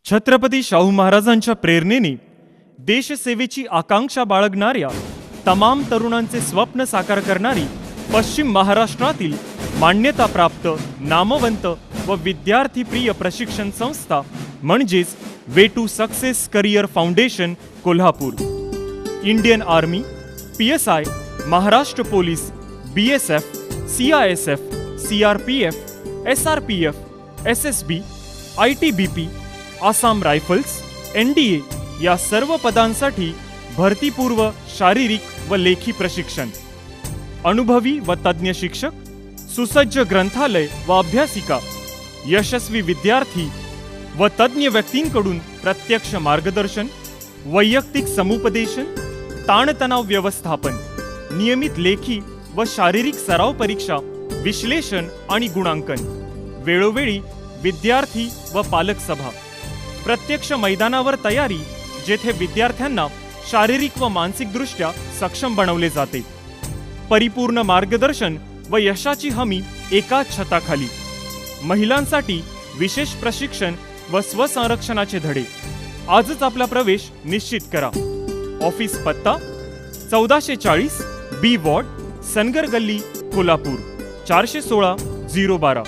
छत्रपती शाहू महाराजांच्या प्रेरणेने देशसेवेची आकांक्षा बाळगणाऱ्या तमाम तरुणांचे स्वप्न साकार करणारी पश्चिम महाराष्ट्रातील मान्यताप्राप्त नामवंत व विद्यार्थीप्रिय प्रशिक्षण संस्था म्हणजेच Way to Success Career Foundation Kolhapur. Indian Army, PSI, Maharashtra Police, BSF, CISF, CRPF, SRPF, SSB, ITBP, Assam Rifles, NDA या सर्व पदांसाठी भरतीपूर्व शारीरिक व लेखी प्रशिक्षण, अनुभवी व तज्ञ शिक्षक, सुसज्ज ग्रंथालय व अभ्यासिका, यशस्वी विद्यार्थी व तज्ञ व्यक्तींकडून प्रत्यक्ष मार्गदर्शन, वैयक्तिक समुपदेशन, ताणतणाव व्यवस्थापन, नियमित लेखी व शारीरिक सराव परीक्षा, विश्लेषण आणि गुणांकन, वेळोवेळी विद्यार्थी व पालक सभा, प्रत्यक्ष मैदानावर तयारी जेथे विद्यार्थ्यांना शारीरिक व मानसिकदृष्ट्या सक्षम बनवले जाते, परिपूर्ण मार्गदर्शन व यशाची हमी एकाच छताखाली, महिलांसाठी विशेष प्रशिक्षण व स्वसंरक्षणाचे धडे. आजच आपला प्रवेश निश्चित करा. ऑफिस पत्ता 1440 B वॉर्ड, सनगर गल्ली, कोल्हापूर 416 012.